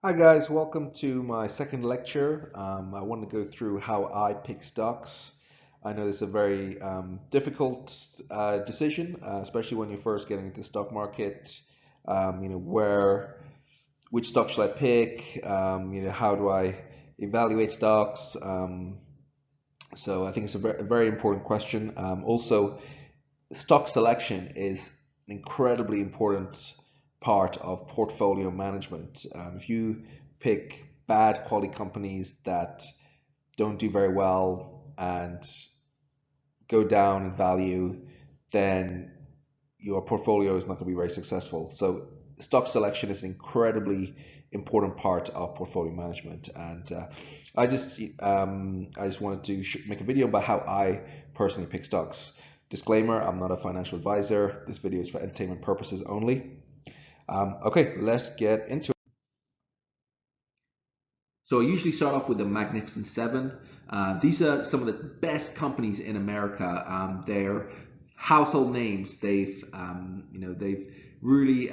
Hi guys, welcome to my second lecture. I want to go through how I pick stocks. I know this is a very difficult decision, especially when you're first getting into the stock market. Which stock should I pick? How do I evaluate stocks? So I think it's a very important question. Also, stock selection is an incredibly important part of portfolio management. If you pick bad quality companies that don't do very well and go down in value, then your portfolio is not going to be very successful. So stock selection is an incredibly important part of portfolio management, and I just wanted to make a video about how I personally pick stocks. Disclaimer: I'm not a financial advisor. This video is for entertainment purposes only. Okay, let's get into it. So I usually start off with the Magnificent Seven. These are some of the best companies in America. They're household names. They've really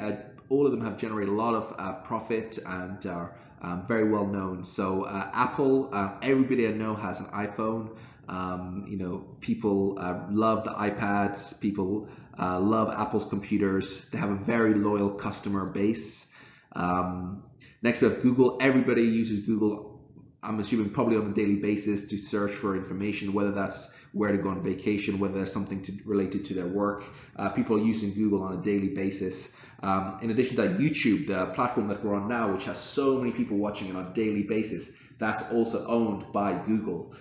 all of them have generated a lot of profit and are very well known. So Apple, everybody I know has an iPhone. People love the iPads. People love Apple's computers. They have a very loyal customer base. Um, Next, we have Google. Everybody uses Google, I'm assuming probably on a daily basis, to search for information, whether that's where to go on vacation, whether there's something related to their work. People are using Google on a daily basis. In addition to that, YouTube, the platform that we're on now, which has so many people watching it on a daily basis, that's also owned by Google.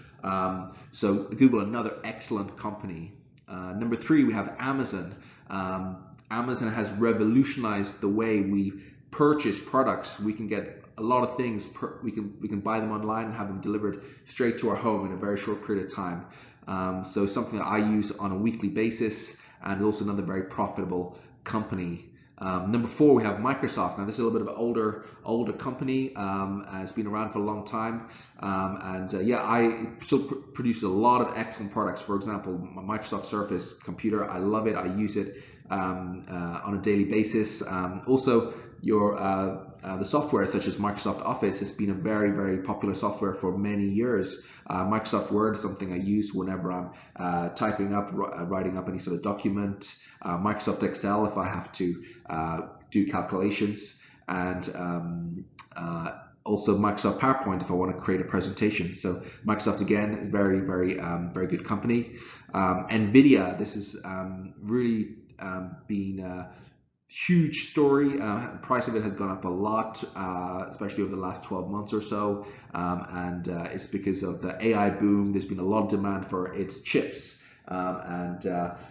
So Google, another excellent company. Number three, we have Amazon. Amazon has revolutionized the way we purchase products. We can get a lot of things. We can buy them online and have them delivered straight to our home in a very short period of time. So something that I use on a weekly basis, and also another very profitable company. Number four, we have Microsoft. Now, this is a little bit of an older company. It's been around for a long time, I still produce a lot of excellent products. For example, my Microsoft Surface computer, I love it. I use it on a daily basis. Also, the software such as Microsoft Office has been a very popular software for many years. Microsoft Word is something I use whenever I'm typing up, writing up any sort of document. Microsoft Excel if I have to do calculations, and also Microsoft PowerPoint if I want to create a presentation. So Microsoft, again, is very good company. Nvidia, this is really been a huge story. The price of it has gone up a lot, especially over the last 12 months or so, and it's because of the AI boom. There's been a lot of demand for its chips, and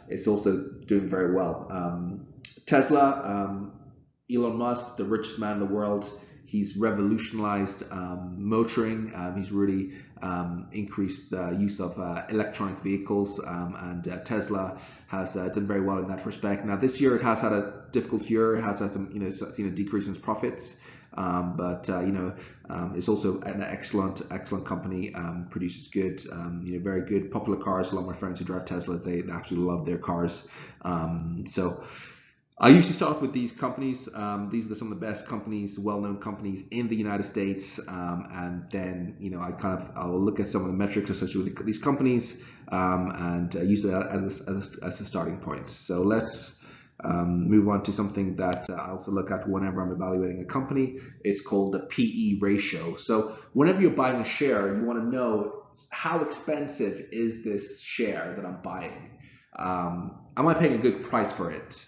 it's also doing very well. Tesla, Elon Musk, the richest man in the world, he's revolutionized motoring. He's really increased the use of electronic vehicles, and Tesla has done very well in that respect. Now, this year it has had a difficult year. It has had some, seen a decrease in its profits. It's also an excellent company. Produces good, very good popular cars. A lot of my friends who drive Teslas, they absolutely love their cars. So I usually start off with these companies. These are some of the best companies, well-known companies in the United States, and then I'll look at some of the metrics associated with these companies, and use that as a starting point. So let's move on to something that I also look at whenever I'm evaluating a company. It's called the PE ratio. So whenever you're buying a share, you want to know, how expensive is this share that I'm buying? Am I paying a good price for it?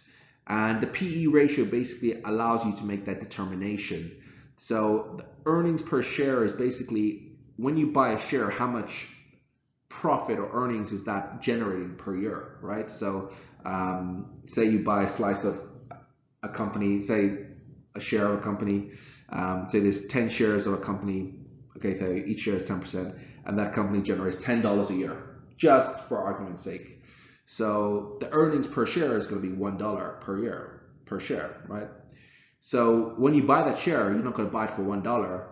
And the PE ratio basically allows you to make that determination. So the earnings per share is basically, when you buy a share, how much profit or earnings is that generating per year, right? So say you buy a slice of a company, say a share of a company, say there's 10 shares of a company, okay, so each share is 10%, and that company generates $10 a year, just for argument's sake. So the earnings per share is going to be $1 per year per share, right? So when you buy that share, you're not going to buy it for $1.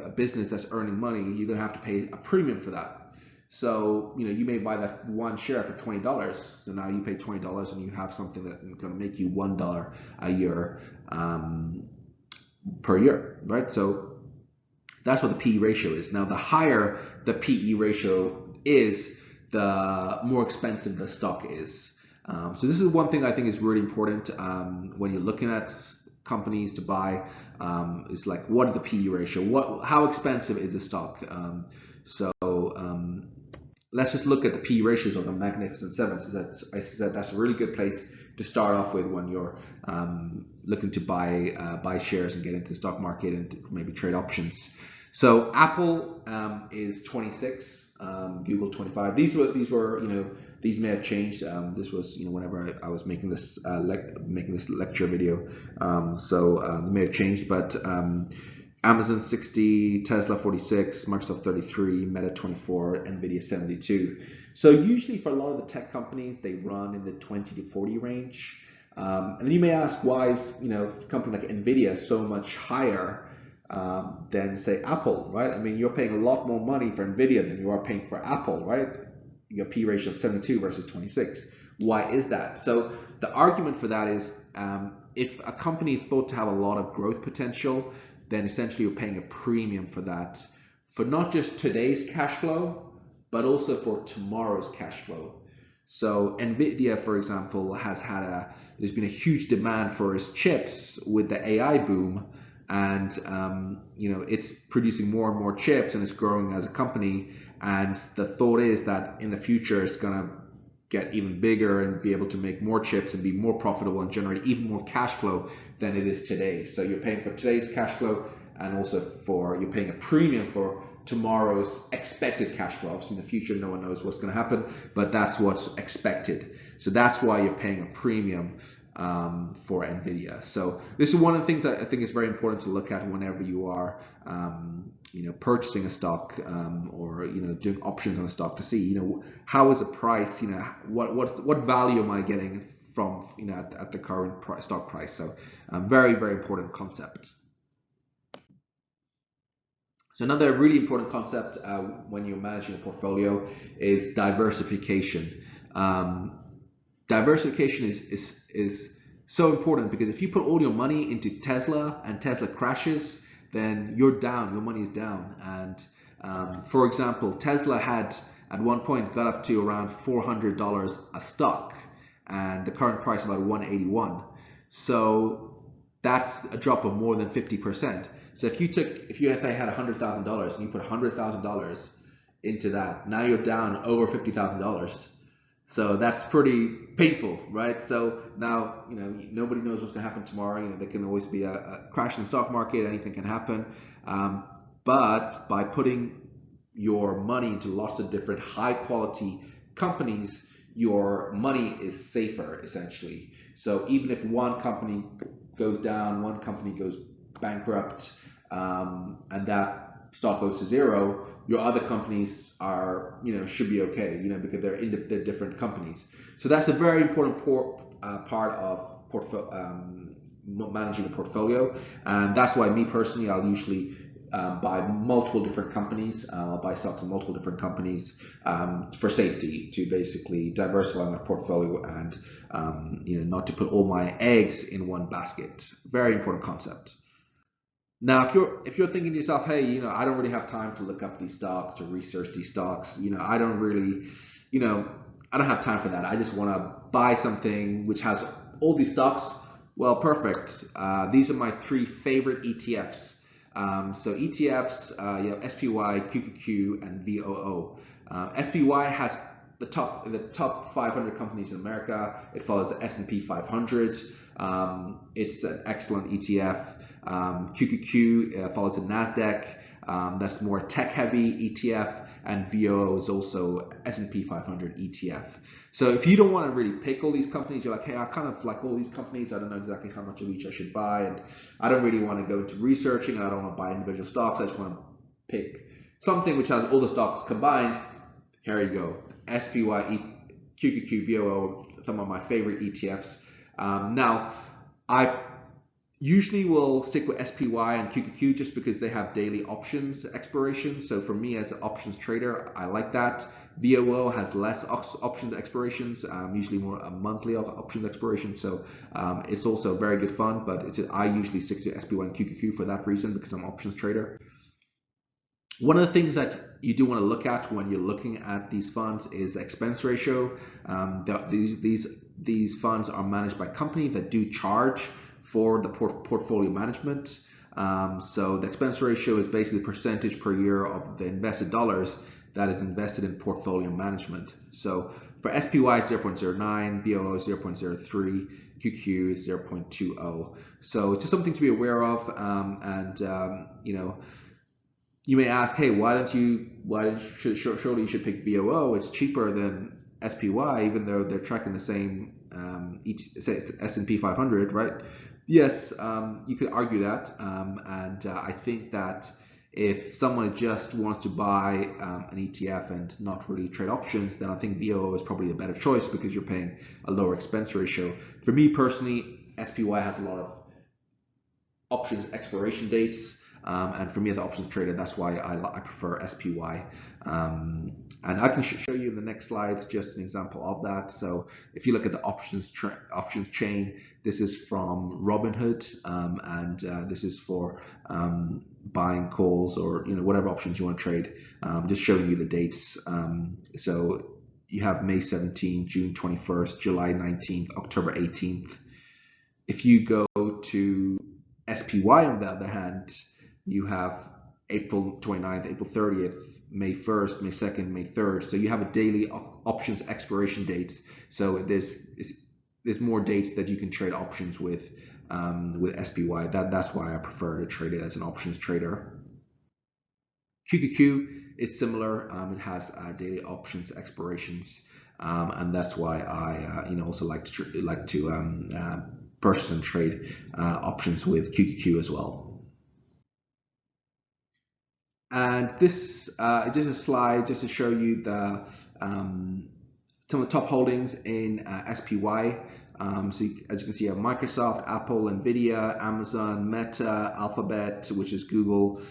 A business that's earning money, you're going to have to pay a premium for that. So you may buy that one share for $20. So now you pay $20 and you have something that's going to make you $1 a year per per year, right? So that's what the PE ratio is. Now, the higher the PE ratio is, the more expensive the stock is. So this is one thing I think is really important when you're looking at companies to buy. Is like, what is the PE ratio? How expensive is the stock? Let's just look at the PE ratios of the Magnificent Seven. So that's a really good place to start off with when you're looking to buy shares and get into the stock market and maybe trade options. So Apple is 26, Google 25. These were these may have changed. This was whenever I was making this lecture video, they may have changed, but Amazon 60, Tesla 46, Microsoft 33, Meta 24, Nvidia 72. So usually for a lot of the tech companies, they run in the 20 to 40 range. And then you may ask, why is a company like Nvidia so much higher than say Apple, right? I mean, you're paying a lot more money for Nvidia than you are paying for Apple, right? You got P ratio of 72 versus 26. Why is that? So the argument for that is if a company is thought to have a lot of growth potential, then essentially you're paying a premium for that, for not just today's cash flow, but also for tomorrow's cash flow. So Nvidia, for example, there's been a huge demand for its chips with the AI boom, and it's producing more and more chips, and it's growing as a company. And the thought is that in the future it's going to get even bigger and be able to make more chips and be more profitable and generate even more cash flow than it is today. So you're paying for today's cash flow, and also you're paying a premium for tomorrow's expected cash flow. Obviously in the future no one knows what's going to happen, but that's what's expected. So that's why you're paying a premium for Nvidia. So this is one of the things I think is very important to look at whenever you are purchasing a stock or doing options on a stock, to see how is the price, what value am I getting from at the current stock price. So very, very important concept. So another really important concept when you're managing a portfolio is diversification. Diversification is so important, because if you put all your money into Tesla and Tesla crashes, then you're down, your money is down. And for example, Tesla had at one point got up to around $400 a stock, and the current price about 181. So that's a drop of more than 50%. So if you had $100,000 and you put $100,000 into that, now you're down over $50,000. So that's pretty painful, right? So now, nobody knows what's going to happen tomorrow. There can always be a crash in the stock market. Anything can happen. But by putting your money into lots of different high quality companies, your money is safer, essentially. So even if one company goes down, one company goes bankrupt, and that stock goes to zero, your other companies are, should be okay, because they're different companies. So that's a very important part of managing a portfolio, and that's why me personally, I'll usually buy multiple different companies. I'll buy stocks in multiple different companies for safety, to basically diversify my portfolio and not to put all my eggs in one basket. Very important concept. Now, if you're thinking to yourself, hey, I don't really have time to look up these stocks, to research these stocks, I don't really, I don't have time for that. I just want to buy something which has all these stocks. Well, perfect. These are my 3 favorite ETFs. So ETFs, SPY, QQQ, and VOO. SPY has the top 500 companies in America. It follows the S&P 500. It's an excellent ETF. QQQ follows the NASDAQ. That's more tech-heavy ETF, and VOO is also S&P 500 ETF. So if you don't want to really pick all these companies, you're like, hey, I kind of like all these companies. I don't know exactly how much of each I should buy, and I don't really want to go into researching, and I don't want to buy individual stocks. I just want to pick something which has all the stocks combined. Here you go. SPY, QQQ, VOO, some of my favorite ETFs. Now, Usually we'll stick with SPY and QQQ just because they have daily options expiration. So for me as an options trader, I like that. VOO has less options expirations, usually more a monthly options expiration. So it's also very good fun, but I usually stick to SPY and QQQ for that reason because I'm an options trader. One of the things that you do want to look at when you're looking at these funds is expense ratio. These funds are managed by companies that do charge for the portfolio management. So the expense ratio is basically the percentage per year of the invested dollars that is invested in portfolio management. So for SPY 0.09, BOO 0.03, QQ is 0.20. So it's just something to be aware of, you know, you may ask, hey, surely you should pick VOO. It's cheaper than SPY, even though they're tracking the same S&P 500, right? Yes, you could argue that, I think that if someone just wants to buy an ETF and not really trade options, then I think VOO is probably a better choice because you're paying a lower expense ratio. For me personally, SPY has a lot of options expiration dates. And for me as an options trader, that's why I prefer SPY. And I can show you in the next slides just an example of that. So if you look at the options chain, this is from Robinhood, this is for buying calls or whatever options you want to trade. Just showing you the dates. So you have May 17th, June 21st, July 19th, October 18th. If you go to SPY on the other hand, you have April 29th, April 30th, May 1st, May 2nd, May 3rd. So you have a daily options expiration dates. So there's more dates that you can trade options with SPY. That's why I prefer to trade it as an options trader. QQQ is similar. It has daily options expirations, and that's why I also like to purchase and trade options with QQQ as well. And this is just a slide just to show you some of the top holdings in SPY. So as you can see, you have Microsoft, Apple, Nvidia, Amazon, Meta, Alphabet, which is Google,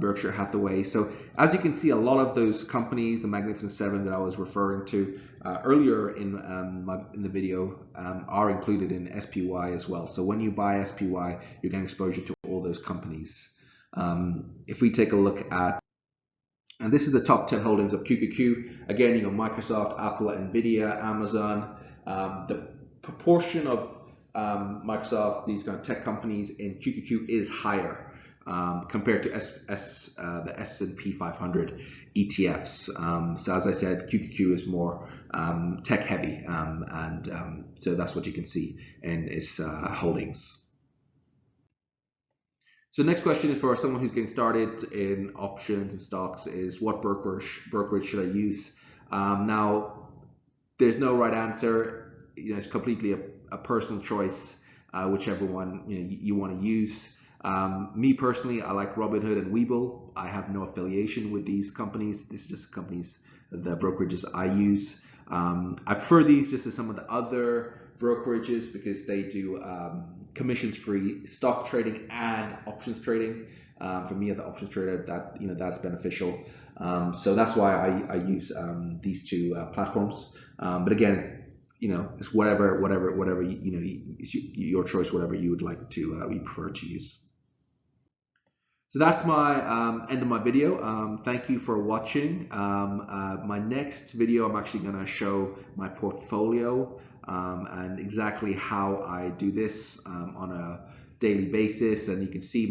Berkshire Hathaway. So as you can see, a lot of those companies, the Magnificent Seven that I was referring to earlier in the video, are included in SPY as well. So when you buy SPY, you're getting exposure to all those companies. If we take a look at, and this is the top 10 holdings of QQQ. Again, you know, Microsoft, Apple, Nvidia, Amazon. The proportion of Microsoft, these kind of tech companies in QQQ is higher compared to the S&P 500 ETFs. So as I said, QQQ is more tech heavy, so that's what you can see in its holdings. So the next question is for someone who's getting started in options and stocks is what brokerage should I use? Now, there's no right answer. It's completely a personal choice, whichever one you want to use. Me personally, I like Robinhood and Webull. I have no affiliation with these companies. This is just the companies, the brokerages I use. I prefer these just to some of the other brokerages because they do commissions-free stock trading and options trading. For me as an options trader, that's beneficial. So that's why I use these two platforms. But again, it's whatever it's your choice, whatever you would like to you prefer to use. So that's my end of my video. Thank you for watching. My next video, I'm actually going to show my portfolio and exactly how I do this on a daily basis. And you can see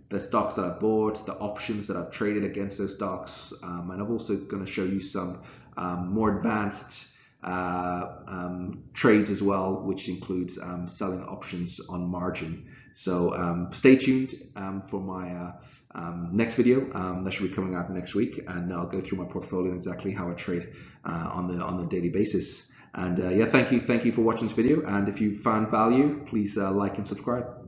the stocks that I bought, the options that I've traded against those stocks. And I'm also going to show you some more advanced trades as well, which includes selling options on margin. So stay tuned for my next video that should be coming out next week, and I'll go through my portfolio and exactly how I trade on the daily basis. And yeah, thank you for watching this video, and if you found value, please like and subscribe.